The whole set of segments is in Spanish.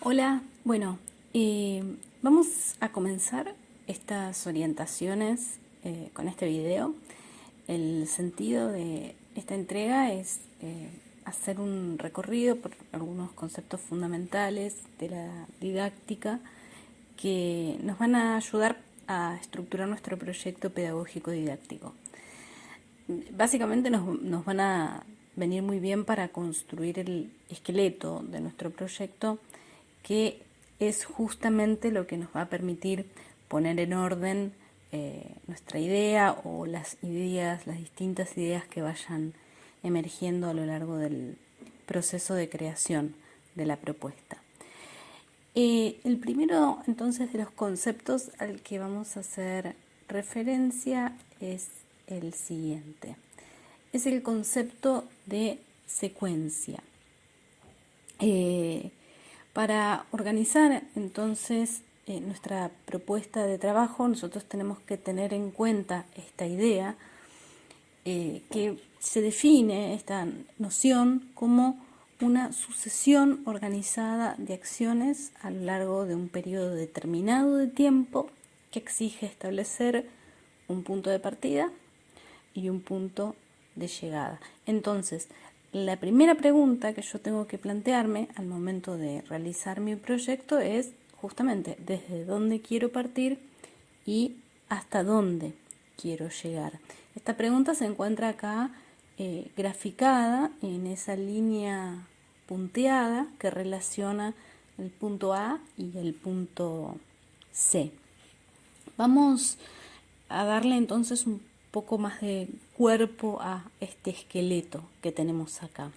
Hola, bueno, vamos a comenzar estas orientaciones con este video. El sentido de esta entrega es hacer un recorrido por algunos conceptos fundamentales de la didáctica que nos van a ayudar a estructurar nuestro proyecto pedagógico didáctico. Básicamente nos van a venir muy bien para construir el esqueleto de nuestro proyecto, que es justamente lo que nos va a permitir poner en orden nuestra idea o las distintas ideas que vayan emergiendo a lo largo del proceso de creación de la propuesta. El primero entonces de los conceptos al que vamos a hacer referencia es el siguiente. Es el concepto de secuencia. Para organizar entonces nuestra propuesta de trabajo, nosotros tenemos que tener en cuenta esta idea que se define, esta noción, como una sucesión organizada de acciones a lo largo de un periodo determinado de tiempo que exige establecer un punto de partida y un punto de llegada. Entonces, la primera pregunta que yo tengo que plantearme al momento de realizar mi proyecto es justamente desde dónde quiero partir y hasta dónde quiero llegar. Esta pregunta se encuentra acá graficada en esa línea punteada que relaciona el punto A y el punto C. Vamos a darle entonces un poco más de cuerpo a este esqueleto que tenemos acá.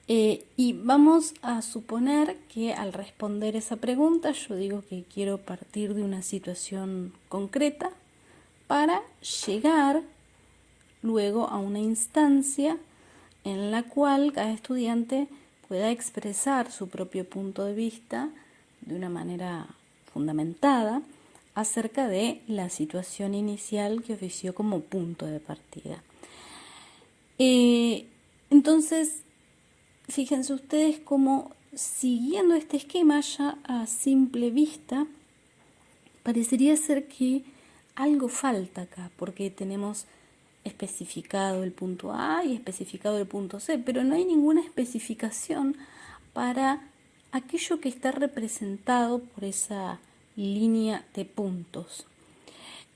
Y vamos a suponer que al responder esa pregunta yo digo que quiero partir de una situación concreta para llegar luego a una instancia en la cual cada estudiante pueda expresar su propio punto de vista de una manera fundamentada acerca de la situación inicial que ofició como punto de partida. Entonces, fíjense ustedes cómo, siguiendo este esquema ya a simple vista, parecería ser que algo falta acá, porque tenemos especificado el punto A y especificado el punto C, pero no hay ninguna especificación para aquello que está representado por esa línea de puntos.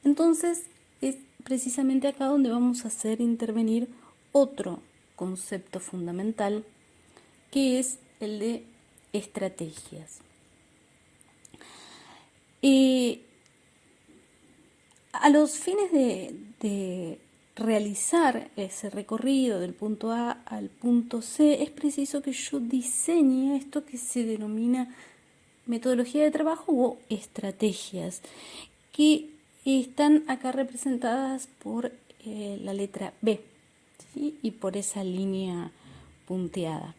Entonces es precisamente acá donde vamos a hacer intervenir otro concepto fundamental, que es el de estrategias. A los fines de realizar ese recorrido del punto A al punto C, es preciso que yo diseñe esto que se denomina metodología de trabajo o estrategias, que están acá representadas por la letra B, ¿sí? Y por esa línea punteada.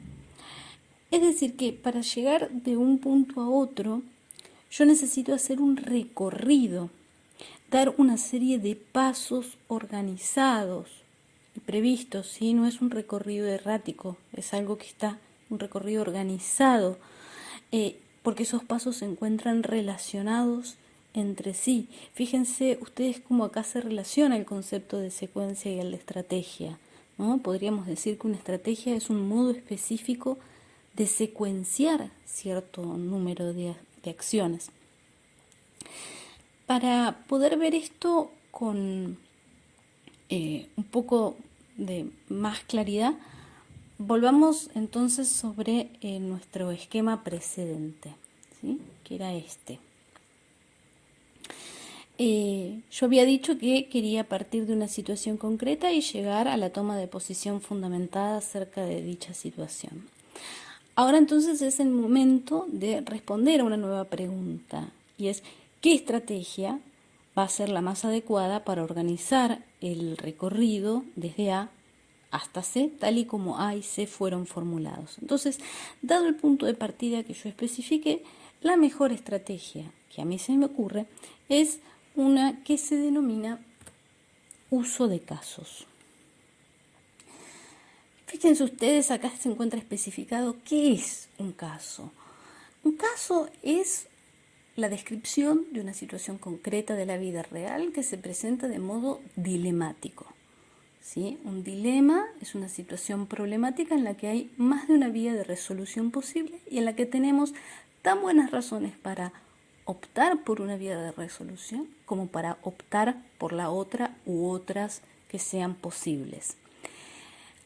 Es decir, que para llegar de un punto a otro, yo necesito hacer un recorrido, dar una serie de pasos organizados y previstos, ¿sí? No es un recorrido errático, es algo que está, un recorrido organizado, porque esos pasos se encuentran relacionados entre sí. Fíjense ustedes cómo acá se relaciona el concepto de secuencia y el de estrategia, ¿no? Podríamos decir que una estrategia es un modo específico de secuenciar cierto número de acciones. Para poder ver esto con un poco de más claridad, volvamos entonces sobre nuestro esquema precedente, ¿sí? Que era este. Yo había dicho que quería partir de una situación concreta y llegar a la toma de posición fundamentada acerca de dicha situación. Ahora entonces es el momento de responder a una nueva pregunta, y es: ¿qué estrategia va a ser la más adecuada para organizar el recorrido desde A hasta C, tal y como A y C fueron formulados? Entonces, dado el punto de partida que yo especifique, la mejor estrategia que a mí se me ocurre es una que se denomina uso de casos. Fíjense ustedes, acá se encuentra especificado qué es un caso. Un caso es la descripción de una situación concreta de la vida real que se presenta de modo dilemático. ¿Sí? Un dilema es una situación problemática en la que hay más de una vía de resolución posible y en la que tenemos tan buenas razones para optar por una vía de resolución como para optar por la otra u otras que sean posibles.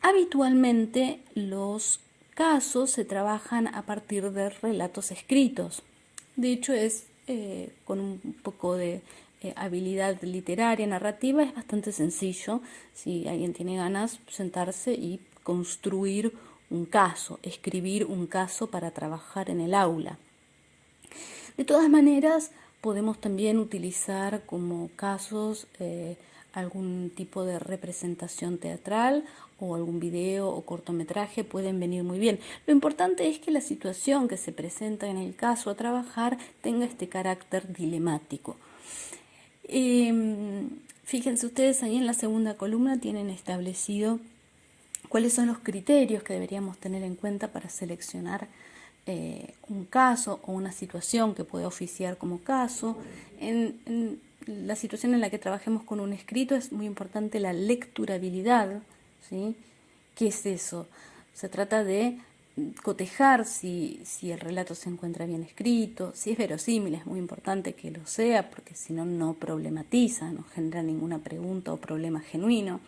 Habitualmente los casos se trabajan a partir de relatos escritos. De hecho, es con un poco de habilidad literaria, narrativa, es bastante sencillo. Si alguien tiene ganas, sentarse y construir un caso, escribir un caso para trabajar en el aula. De todas maneras, podemos también utilizar como casos algún tipo de representación teatral o algún video o cortometraje, pueden venir muy bien. Lo importante es que la situación que se presenta en el caso a trabajar tenga este carácter dilemático. Fíjense ustedes, ahí en la segunda columna tienen establecido cuáles son los criterios que deberíamos tener en cuenta para seleccionar un caso o una situación que puede oficiar como caso. En la situación en la que trabajemos con un escrito es muy importante la lecturabilidad, ¿sí? ¿Qué es eso? Se trata de cotejar si el relato se encuentra bien escrito, si es verosímil, es muy importante que lo sea, porque si no, no problematiza, no genera ninguna pregunta o problema genuino,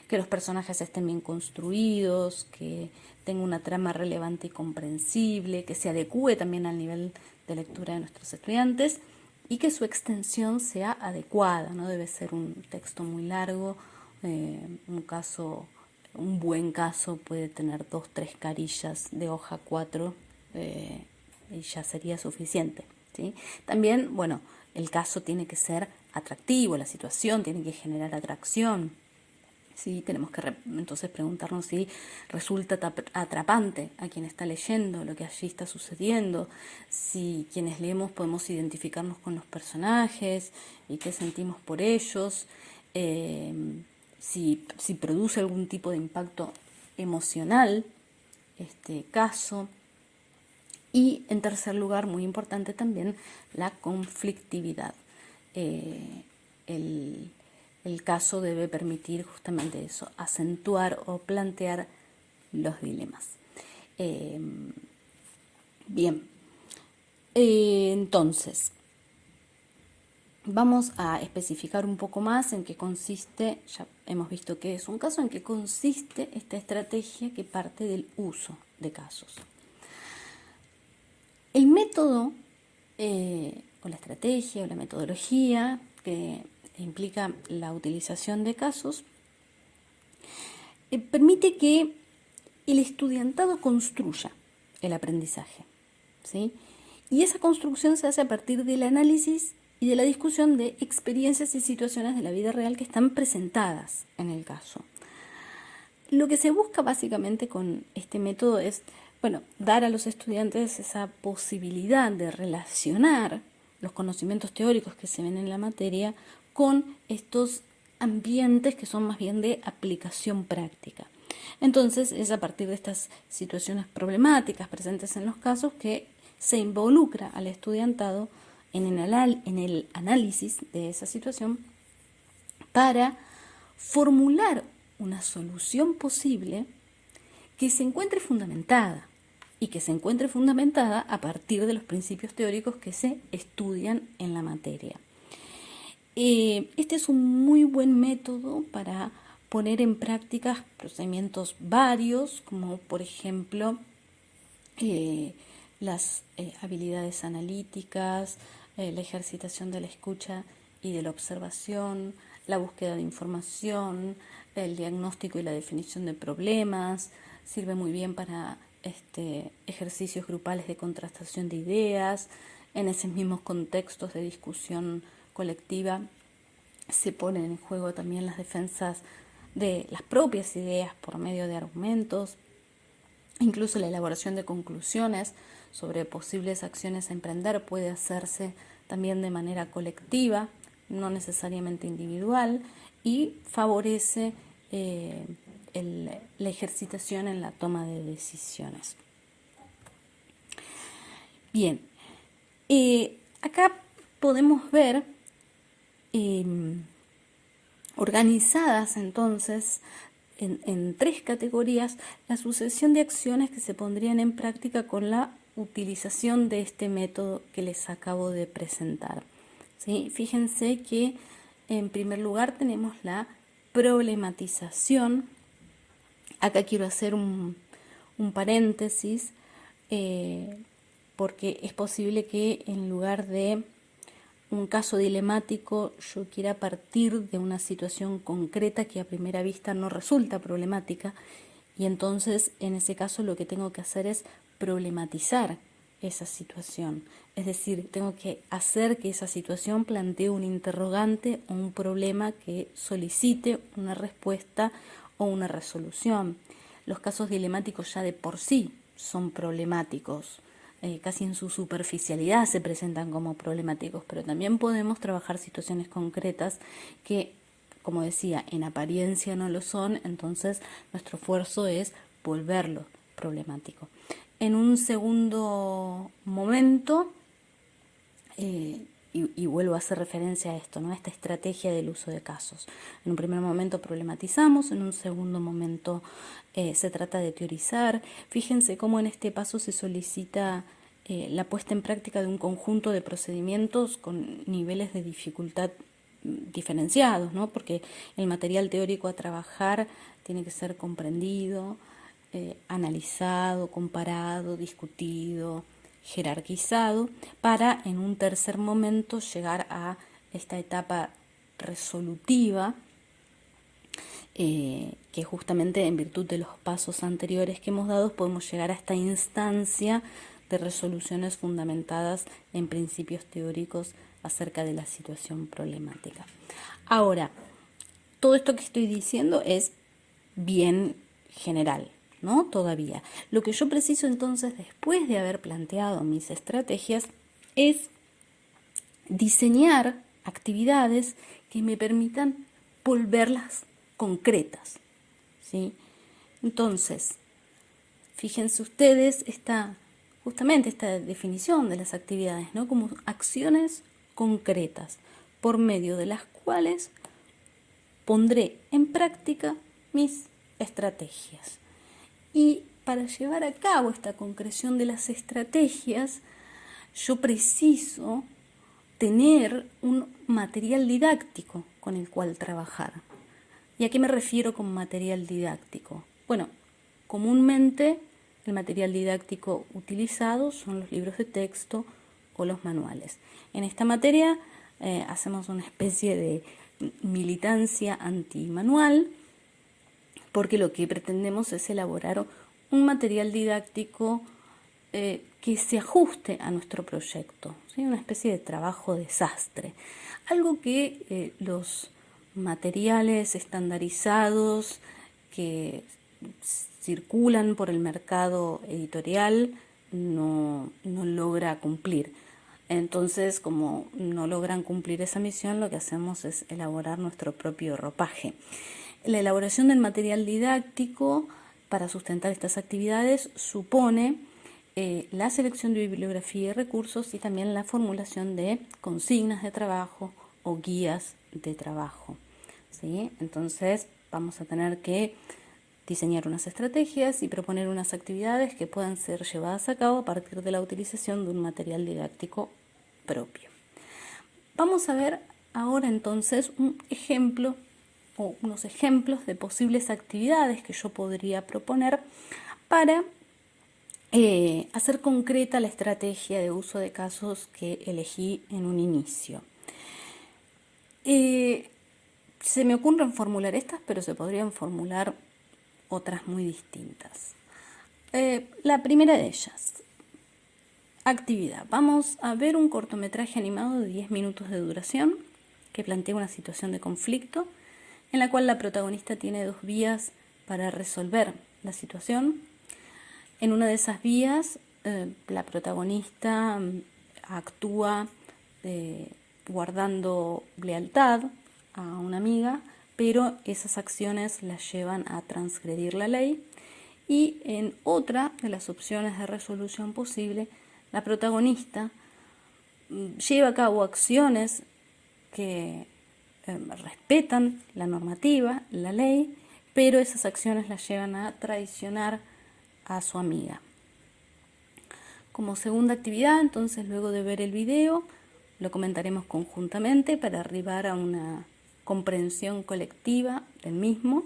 que los personajes estén bien construidos, que tenga una trama relevante y comprensible, que se adecúe también al nivel de lectura de nuestros estudiantes y que su extensión sea adecuada, no debe ser un texto muy largo, un buen caso puede tener 2-3 carillas de hoja 4 y ya sería suficiente, ¿sí? También, bueno, el caso tiene que ser atractivo, la situación tiene que generar atracción. Sí, tenemos que entonces preguntarnos si resulta atrapante a quien está leyendo lo que allí está sucediendo, si quienes leemos podemos identificarnos con los personajes y qué sentimos por ellos, si produce algún tipo de impacto emocional este caso. Y en tercer lugar, muy importante también, la conflictividad. El caso debe permitir justamente eso, acentuar o plantear los dilemas. Bien, entonces, vamos a especificar un poco más en qué consiste, ya hemos visto qué es un caso, en qué consiste esta estrategia que parte del uso de casos. El método o la estrategia o la metodología que implica la utilización de casos permite que el estudiantado construya el aprendizaje, ¿sí? Y esa construcción se hace a partir del análisis y de la discusión de experiencias y situaciones de la vida real que están presentadas en el caso. Lo que se busca básicamente con este método es, bueno, dar a los estudiantes esa posibilidad de relacionar los conocimientos teóricos que se ven en la materia con estos ambientes que son más bien de aplicación práctica. Entonces es a partir de estas situaciones problemáticas presentes en los casos que se involucra al estudiantado en el análisis de esa situación para formular una solución posible que se encuentre fundamentada y que se encuentre fundamentada a partir de los principios teóricos que se estudian en la materia. Este es un muy buen método para poner en práctica procedimientos varios, como por ejemplo las habilidades analíticas, la ejercitación de la escucha y de la observación, la búsqueda de información, el diagnóstico y la definición de problemas. Sirve muy bien para ejercicios grupales de contrastación de ideas. En esos mismos contextos de discusión colectiva se ponen en juego también las defensas de las propias ideas por medio de argumentos, incluso la elaboración de conclusiones sobre posibles acciones a emprender puede hacerse también de manera colectiva, no necesariamente individual, y favorece la ejercitación en la toma de decisiones. Bien, acá podemos ver organizadas entonces en 3 categorías la sucesión de acciones que se pondrían en práctica con la utilización de este método que les acabo de presentar. ¿Sí? Fíjense que en primer lugar tenemos la problematización. Acá quiero hacer un paréntesis porque es posible que en lugar de un caso dilemático yo quiera partir de una situación concreta que a primera vista no resulta problemática, y entonces en ese caso lo que tengo que hacer es problematizar esa situación. Es decir, tengo que hacer que esa situación plantee un interrogante o un problema que solicite una respuesta o una resolución. Los casos dilemáticos ya de por sí son problemáticos. Casi en su superficialidad se presentan como problemáticos, pero también podemos trabajar situaciones concretas que, como decía, en apariencia no lo son, entonces nuestro esfuerzo es volverlo problemático. En un segundo momento, y vuelvo a hacer referencia a esto, ¿no? A esta estrategia del uso de casos. En un primer momento problematizamos, en un segundo momento se trata de teorizar. Fíjense cómo en este paso se solicita la puesta en práctica de un conjunto de procedimientos con niveles de dificultad diferenciados, ¿no? Porque el material teórico a trabajar tiene que ser comprendido, analizado, comparado, discutido, jerarquizado, para en un tercer momento llegar a esta etapa resolutiva, que justamente en virtud de los pasos anteriores que hemos dado podemos llegar a esta instancia de resoluciones fundamentadas en principios teóricos acerca de la situación problemática. Ahora, todo esto que estoy diciendo es bien general, ¿no? Todavía. Lo que yo preciso entonces, después de haber planteado mis estrategias, es diseñar actividades que me permitan volverlas concretas, ¿sí? Entonces, fíjense ustedes justamente esta definición de las actividades, ¿no? Como acciones concretas por medio de las cuales pondré en práctica mis estrategias. Y para llevar a cabo esta concreción de las estrategias, yo preciso tener un material didáctico con el cual trabajar. ¿Y a qué me refiero con material didáctico? Bueno, comúnmente el material didáctico utilizado son los libros de texto o los manuales. En esta materia hacemos una especie de militancia antimanual, porque lo que pretendemos es elaborar un material didáctico que se ajuste a nuestro proyecto, ¿sí? Una especie de trabajo desastre. Algo que los materiales estandarizados que circulan por el mercado editorial no logra cumplir. Entonces, como no logran cumplir esa misión, lo que hacemos es elaborar nuestro propio ropaje. La elaboración del material didáctico para sustentar estas actividades supone la selección de bibliografía y recursos, y también la formulación de consignas de trabajo o guías de trabajo, ¿sí? Entonces vamos a tener que diseñar unas estrategias y proponer unas actividades que puedan ser llevadas a cabo a partir de la utilización de un material didáctico propio. Vamos a ver ahora entonces un ejemplo o unos ejemplos de posibles actividades que yo podría proponer para hacer concreta la estrategia de uso de casos que elegí en un inicio. Se me ocurren formular estas, pero se podrían formular otras muy distintas. La primera de ellas, actividad. Vamos a ver un cortometraje animado de 10 minutos de duración que plantea una situación de conflicto en la cual la protagonista tiene 2 vías para resolver la situación. En una de esas vías, la protagonista actúa guardando lealtad a una amiga, pero esas acciones las llevan a transgredir la ley. Y en otra de las opciones de resolución posible, la protagonista lleva a cabo acciones que respetan la normativa, la ley, pero esas acciones las llevan a traicionar a su amiga. Como segunda actividad, entonces, luego de ver el video, lo comentaremos conjuntamente para arribar a una comprensión colectiva del mismo.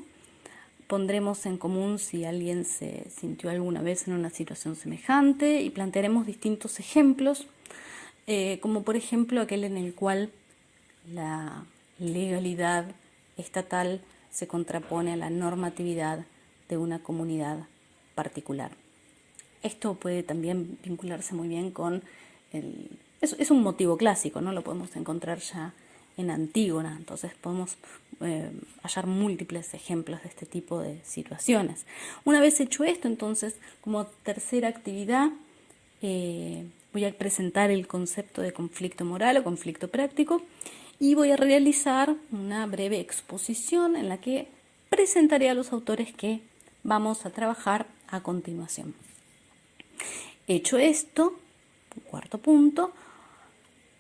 Pondremos en común si alguien se sintió alguna vez en una situación semejante y plantearemos distintos ejemplos, como por ejemplo aquel en el cual la legalidad estatal se contrapone a la normatividad de una comunidad particular. Esto puede también vincularse muy bien con es un motivo clásico, ¿no? Lo podemos encontrar ya en Antígona, entonces podemos hallar múltiples ejemplos de este tipo de situaciones. Una vez hecho esto, entonces, como tercera actividad, voy a presentar el concepto de conflicto moral o conflicto práctico y voy a realizar una breve exposición en la que presentaré a los autores que vamos a trabajar a continuación. Hecho esto, cuarto punto,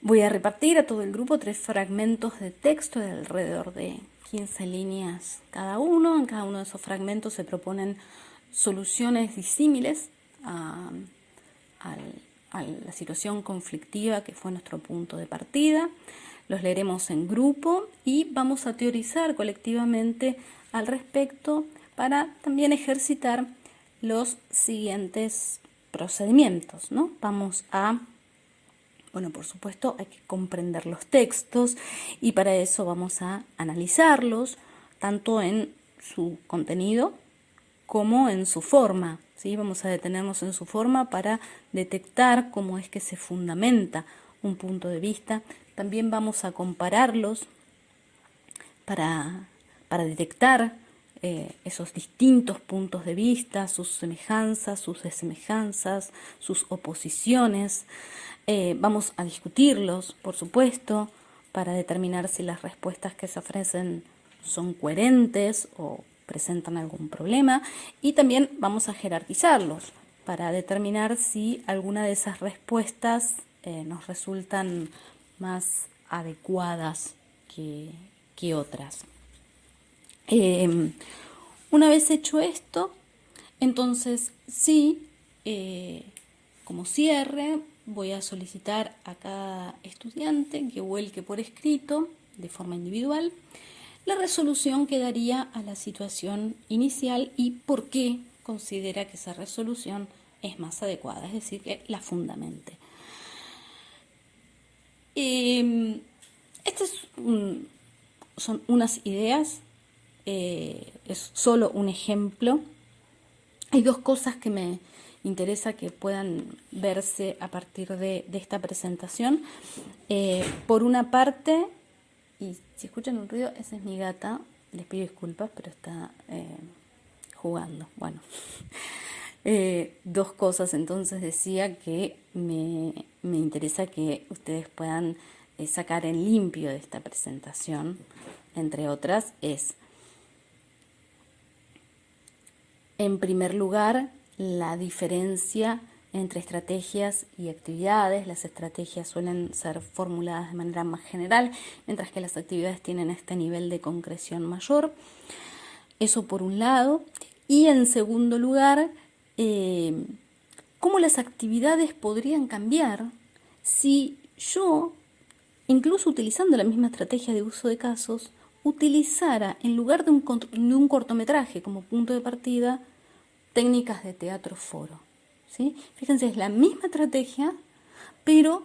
voy a repartir a todo el grupo 3 fragmentos de texto de alrededor de 15 líneas cada uno. En cada uno de esos fragmentos se proponen soluciones disímiles a la situación conflictiva que fue nuestro punto de partida. Los leeremos en grupo y vamos a teorizar colectivamente al respecto para también ejercitar los siguientes procedimientos, ¿no? Vamos a, por supuesto, hay que comprender los textos y para eso vamos a analizarlos tanto en su contenido como en su forma, ¿sí? Vamos a detenernos en su forma para detectar cómo es que se fundamenta un punto de vista. También vamos a compararlos para detectar esos distintos puntos de vista, sus semejanzas, sus desemejanzas, sus oposiciones. Vamos a discutirlos, por supuesto, para determinar si las respuestas que se ofrecen son coherentes o presentan algún problema. Y también vamos a jerarquizarlos para determinar si alguna de esas respuestas nos resultan más adecuadas que otras. Una vez hecho esto, entonces sí, como cierre, voy a solicitar a cada estudiante que vuelque por escrito, de forma individual, la resolución que daría a la situación inicial y por qué considera que esa resolución es más adecuada, es decir, que la fundamente. Estas son unas ideas. Es solo un ejemplo. Hay dos cosas que me interesa que puedan verse a partir de esta presentación. Por una parte, y si escuchan un ruido, esa es mi gata, les pido disculpas, pero está jugando. Bueno, dos cosas, entonces decía que me interesa que ustedes puedan sacar en limpio de esta presentación, entre otras, es en primer lugar, la diferencia entre estrategias y actividades. Las estrategias suelen ser formuladas de manera más general, mientras que las actividades tienen este nivel de concreción mayor. Eso por un lado. Y en segundo lugar, cómo las actividades podrían cambiar si yo, incluso utilizando la misma estrategia de uso de casos, utilizara, en lugar de un cortometraje como punto de partida, técnicas de teatro foro, ¿sí? Fíjense, es la misma estrategia, pero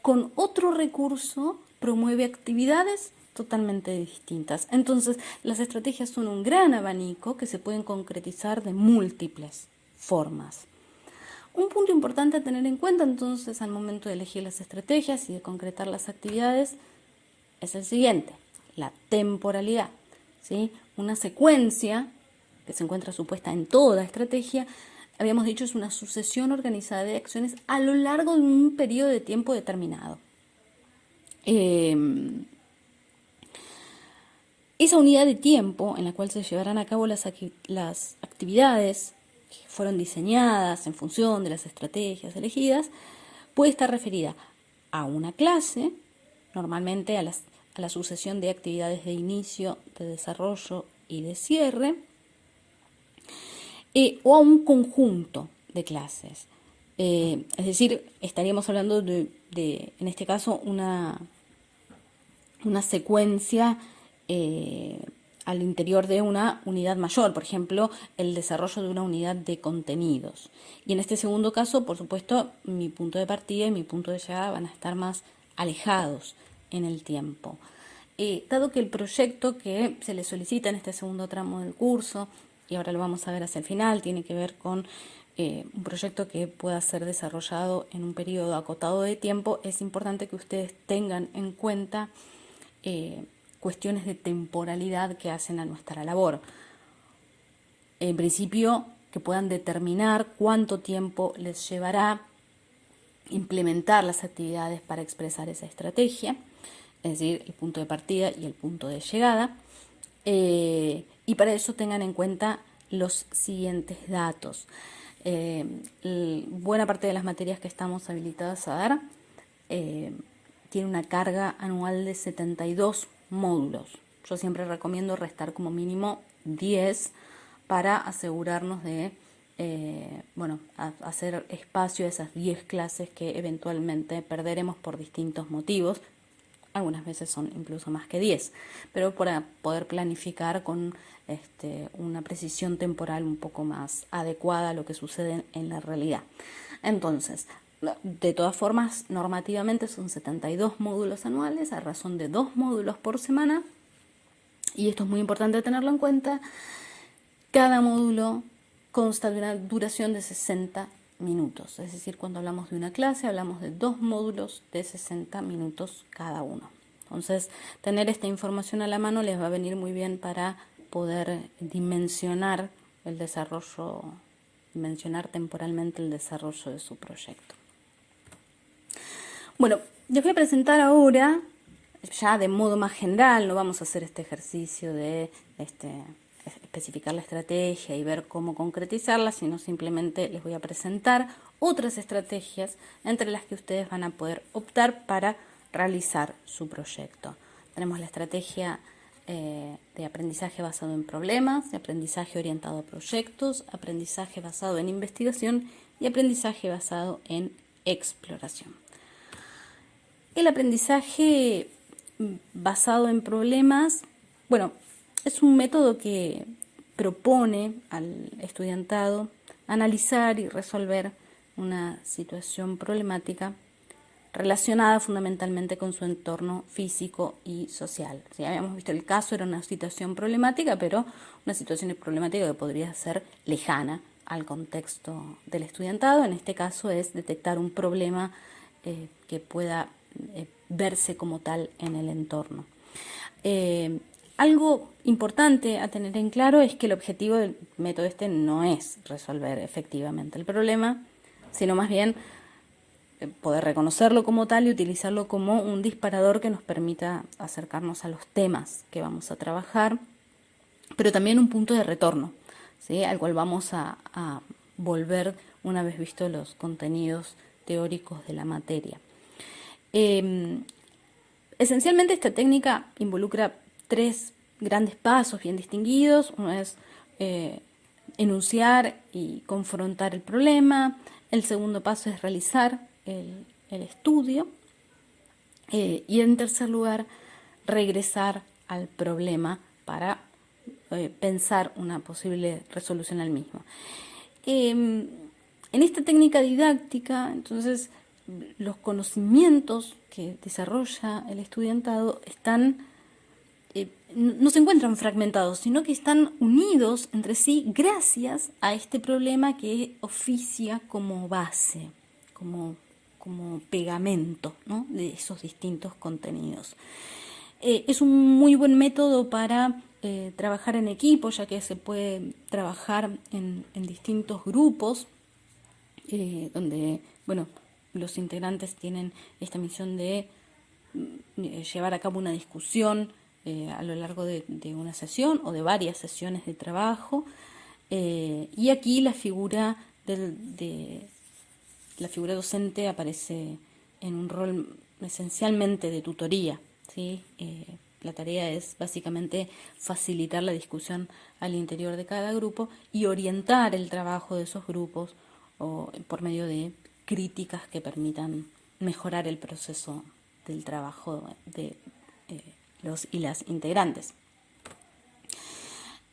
con otro recurso promueve actividades totalmente distintas. Entonces, las estrategias son un gran abanico que se pueden concretizar de múltiples formas. Un punto importante a tener en cuenta, entonces, al momento de elegir las estrategias y de concretar las actividades, es el siguiente: la temporalidad, ¿sí? Una secuencia que se encuentra supuesta en toda estrategia, habíamos dicho, es una sucesión organizada de acciones a lo largo de un periodo de tiempo Esa unidad de tiempo en la cual se llevarán a cabo las actividades que fueron diseñadas en función de las estrategias elegidas puede estar referida a una clase, normalmente a la sucesión de actividades de inicio, de desarrollo y de cierre, o a un conjunto de clases. Es decir, estaríamos hablando de en este caso, una secuencia al interior de una unidad mayor, por ejemplo, el desarrollo de una unidad de contenidos. Y en este segundo caso, por supuesto, mi punto de partida y mi punto de llegada van a estar más alejados en el tiempo. Dado que el proyecto que se le solicita en este segundo tramo del curso, y ahora lo vamos a ver hacia el final, tiene que ver con un proyecto que pueda ser desarrollado en un periodo acotado de tiempo, es importante que ustedes tengan en cuenta cuestiones de temporalidad que hacen a nuestra labor. En principio, que puedan determinar cuánto tiempo les llevará implementar las actividades para expresar esa estrategia, es decir, el punto de partida y el punto de llegada. Y para eso tengan en cuenta los siguientes datos. Buena parte de las materias que estamos habilitadas a dar tiene una carga anual de 72 módulos. Yo siempre recomiendo restar como mínimo 10 para asegurarnos de hacer espacio a esas 10 clases que eventualmente perderemos por distintos motivos. Algunas veces son incluso más que 10, pero para poder planificar con una precisión temporal un poco más adecuada a lo que sucede en la realidad. Entonces, de todas formas, normativamente son 72 módulos anuales a razón de 2 módulos por semana, y esto es muy importante tenerlo en cuenta. Cada módulo consta de una duración de 60 minutos, es decir, cuando hablamos de una clase hablamos de 2 módulos de 60 minutos cada uno. Entonces, tener esta información a la mano les va a venir muy bien para poder dimensionar el desarrollo, dimensionar temporalmente el desarrollo de su proyecto. Bueno, les voy a presentar ahora, ya de modo más general, no vamos a hacer este ejercicio de especificar la estrategia y ver cómo concretizarla, sino simplemente les voy a presentar otras estrategias entre las que ustedes van a poder optar para realizar su proyecto. Tenemos la estrategia de aprendizaje basado en problemas, de aprendizaje orientado a proyectos, aprendizaje basado en investigación y aprendizaje basado en exploración. El aprendizaje basado en problemas, es un método que propone al estudiantado analizar y resolver una situación problemática relacionada fundamentalmente con su entorno físico y social. Si habíamos visto el caso, era una situación problemática, pero una situación problemática que podría ser lejana al contexto del estudiantado. En este caso es detectar un problema que pueda verse como tal en el entorno. Algo importante a tener en claro es que el objetivo del método no es resolver efectivamente el problema, sino más bien poder reconocerlo como tal y utilizarlo como un disparador que nos permita acercarnos a los temas que vamos a trabajar, pero también un punto de retorno, ¿sí?, al cual vamos a volver una vez visto los contenidos teóricos de la materia. Esencialmente esta técnica involucra 3 grandes pasos bien distinguidos. Uno es enunciar y confrontar el problema. El segundo paso es realizar el estudio. Y en tercer lugar, regresar al problema para pensar una posible resolución al mismo. En esta técnica didáctica, entonces, los conocimientos que desarrolla el estudiantado no se encuentran fragmentados, sino que están unidos entre sí gracias a este problema que oficia como base, como pegamento, ¿no?, de esos distintos contenidos. Es un muy buen método para trabajar en equipo, ya que se puede trabajar en distintos grupos, donde, los integrantes tienen esta misión de llevar a cabo una discusión a lo largo de una sesión o de varias sesiones de trabajo. Y aquí la figura la figura docente aparece en un rol esencialmente de tutoría, ¿sí? La tarea es básicamente facilitar la discusión al interior de cada grupo y orientar el trabajo de esos grupos por medio de críticas que permitan mejorar el proceso del trabajo de los y las integrantes.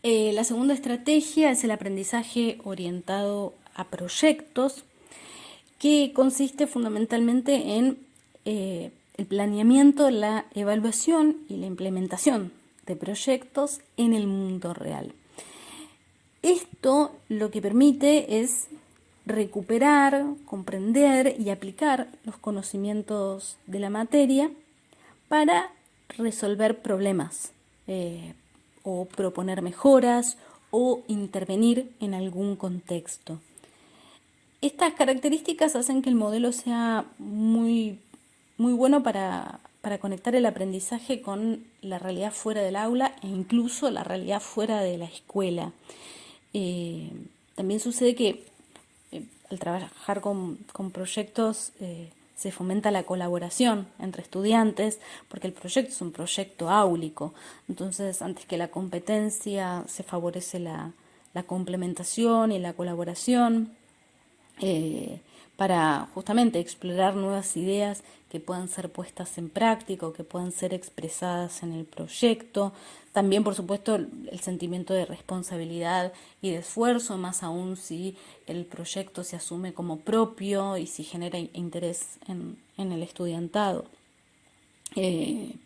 La segunda estrategia es el aprendizaje orientado a proyectos, que consiste fundamentalmente en el planeamiento, la evaluación y la implementación de proyectos en el mundo real. Esto lo que permite es recuperar, comprender y aplicar los conocimientos de la materia para resolver problemas o proponer mejoras o intervenir en algún contexto. Estas características hacen que el modelo sea muy bueno para conectar el aprendizaje con la realidad fuera del aula e incluso la realidad fuera de la escuela. También sucede que al trabajar con proyectos se fomenta la colaboración entre estudiantes, porque el proyecto es un proyecto áulico. Entonces, antes que la competencia, se favorece la complementación y la colaboración para justamente explorar nuevas ideas que puedan ser puestas en práctica o que puedan ser expresadas en el proyecto. También, por supuesto, el sentimiento de responsabilidad y de esfuerzo, más aún si el proyecto se asume como propio y si genera interés en el estudiantado. En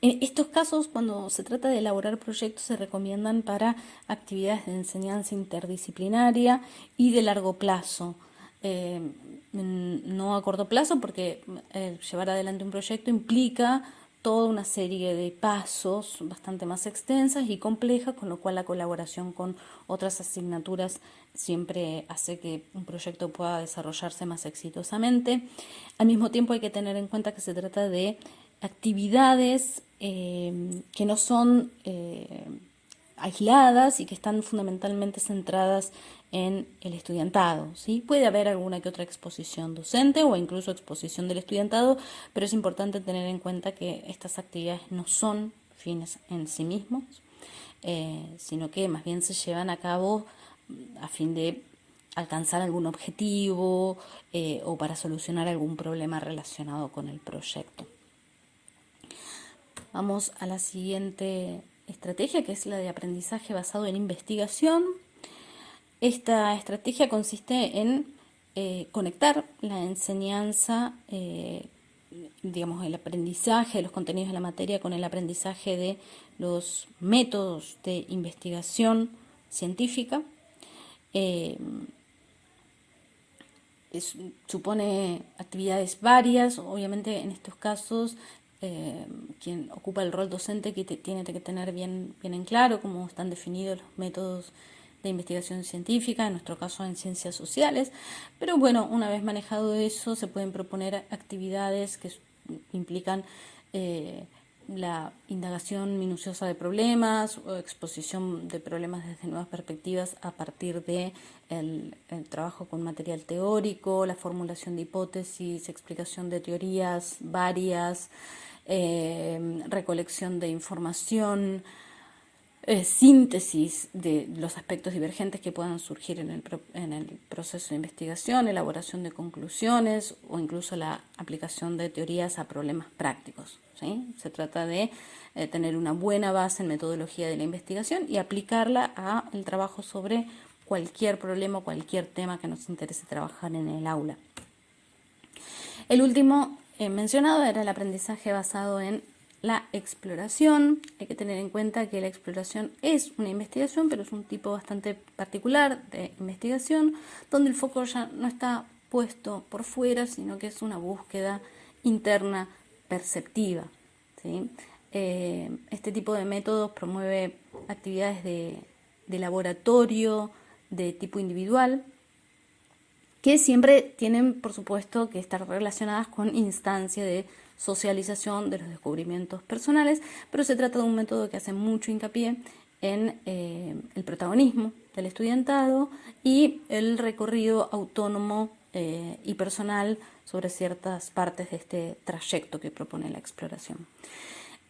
estos casos, cuando se trata de elaborar proyectos, se recomiendan para actividades de enseñanza interdisciplinaria y de largo plazo. No a corto plazo, porque llevar adelante un proyecto implica toda una serie de pasos bastante más extensas y complejas, con lo cual la colaboración con otras asignaturas siempre hace que un proyecto pueda desarrollarse más exitosamente. Al mismo tiempo hay que tener en cuenta que se trata de actividades que no son aisladas y que están fundamentalmente centradas en el estudiantado, ¿sí? Puede haber alguna que otra exposición docente o incluso exposición del estudiantado, pero es importante tener en cuenta que estas actividades no son fines en sí mismos, sino que más bien se llevan a cabo a fin de alcanzar algún objetivo o para solucionar algún problema relacionado con el proyecto. Vamos a la siguiente estrategia, que es la de aprendizaje basado en investigación. Esta estrategia consiste en conectar la enseñanza, el aprendizaje de los contenidos de la materia con el aprendizaje de los métodos de investigación científica. Supone actividades varias, obviamente en estos casos quien ocupa el rol docente que tiene que tener bien en claro cómo están definidos los métodos de investigación científica, en nuestro caso en ciencias sociales, pero bueno, una vez manejado eso, se pueden proponer actividades que implican la indagación minuciosa de problemas o exposición de problemas desde nuevas perspectivas a partir de el trabajo con material teórico, la formulación de hipótesis, explicación de teorías varias, recolección de información, síntesis de los aspectos divergentes que puedan surgir en el proceso de investigación, elaboración de conclusiones o incluso la aplicación de teorías a problemas prácticos, ¿sí? Se trata de tener una buena base en metodología de la investigación y aplicarla al trabajo sobre cualquier problema o cualquier tema que nos interese trabajar en el aula. El último mencionado era el aprendizaje basado en la exploración. Hay que tener en cuenta que la exploración es una investigación, pero es un tipo bastante particular de investigación, donde el foco ya no está puesto por fuera, sino que es una búsqueda interna perceptiva, ¿sí? Este tipo de métodos promueve actividades de laboratorio de tipo individual, que siempre tienen, por supuesto, que estar relacionadas con instancia de socialización de los descubrimientos personales, pero se trata de un método que hace mucho hincapié en el protagonismo del estudiantado y el recorrido autónomo y personal sobre ciertas partes de este trayecto que propone la exploración.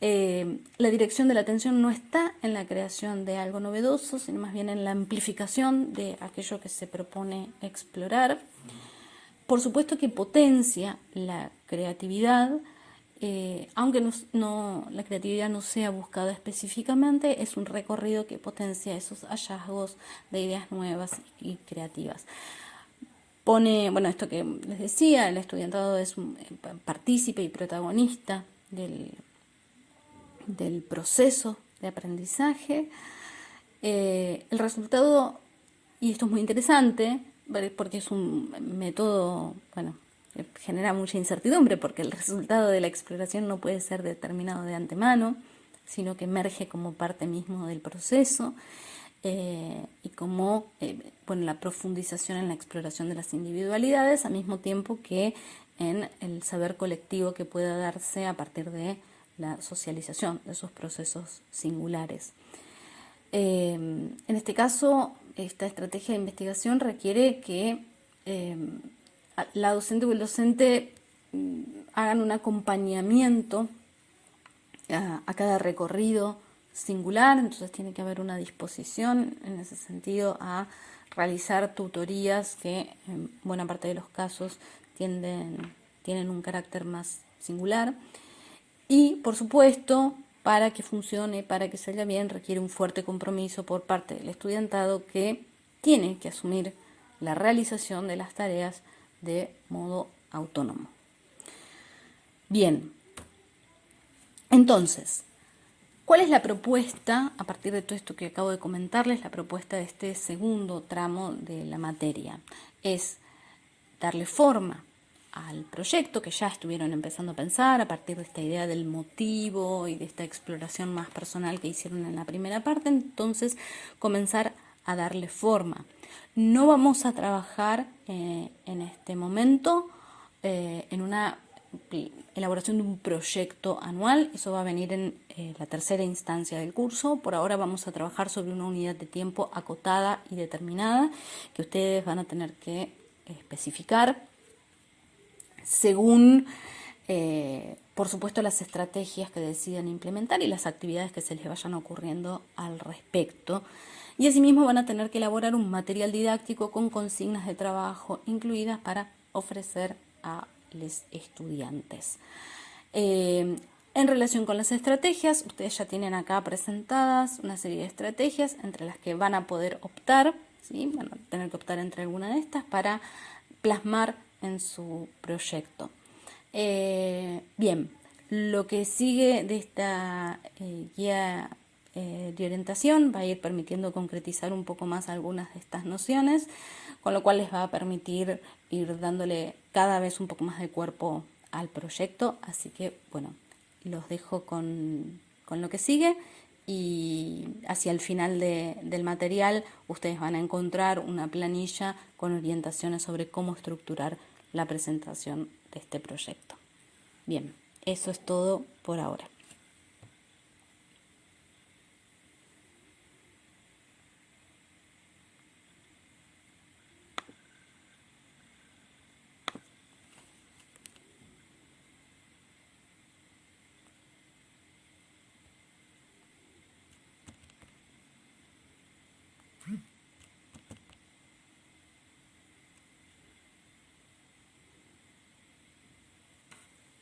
La dirección de la atención no está en la creación de algo novedoso, sino más bien en la amplificación de aquello que se propone explorar. Por supuesto que potencia la creatividad, aunque la creatividad no sea buscada específicamente, es un recorrido que potencia esos hallazgos de ideas nuevas y creativas. Bueno, esto que les decía, el estudiantado es un partícipe y protagonista del proceso de aprendizaje. El resultado, y esto es muy interesante, porque es un método, bueno, que genera mucha incertidumbre, porque el resultado de la exploración no puede ser determinado de antemano, sino que emerge como parte mismo del proceso, y como la profundización en la exploración de las individualidades, al mismo tiempo que en el saber colectivo que pueda darse a partir de la socialización de esos procesos singulares. En este caso, esta estrategia de investigación requiere que la docente o el docente hagan un acompañamiento a cada recorrido singular, entonces tiene que haber una disposición en ese sentido a realizar tutorías que en buena parte de los casos tienen un carácter más singular. Y, por supuesto, para que funcione, para que salga bien, requiere un fuerte compromiso por parte del estudiantado que tiene que asumir la realización de las tareas de modo autónomo. Bien, entonces, ¿cuál es la propuesta, a partir de todo esto que acabo de comentarles, la propuesta de este segundo tramo de la materia? Es darle forma al proyecto que ya estuvieron empezando a pensar a partir de esta idea del motivo y de esta exploración más personal que hicieron en la primera parte, entonces comenzar a darle forma. No vamos a trabajar en este momento en una elaboración de un proyecto anual, eso va a venir en la tercera instancia del curso. Por ahora vamos a trabajar sobre una unidad de tiempo acotada y determinada que ustedes van a tener que especificar según, por supuesto, las estrategias que decidan implementar y las actividades que se les vayan ocurriendo al respecto. Y asimismo van a tener que elaborar un material didáctico con consignas de trabajo incluidas para ofrecer a los estudiantes. En relación con las estrategias, ustedes ya tienen acá presentadas una serie de estrategias entre las que van a poder optar, ¿sí? Van a tener que optar entre alguna de estas para plasmar en su proyecto. Bien, lo que sigue de esta guía de orientación va a ir permitiendo concretizar un poco más algunas de estas nociones, con lo cual les va a permitir ir dándole cada vez un poco más de cuerpo al proyecto. Así que, bueno, los dejo con lo que sigue y hacia el final del material ustedes van a encontrar una planilla con orientaciones sobre cómo estructurar la presentación de este proyecto. Bien, eso es todo por ahora.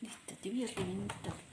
Listo, te voy a reventar.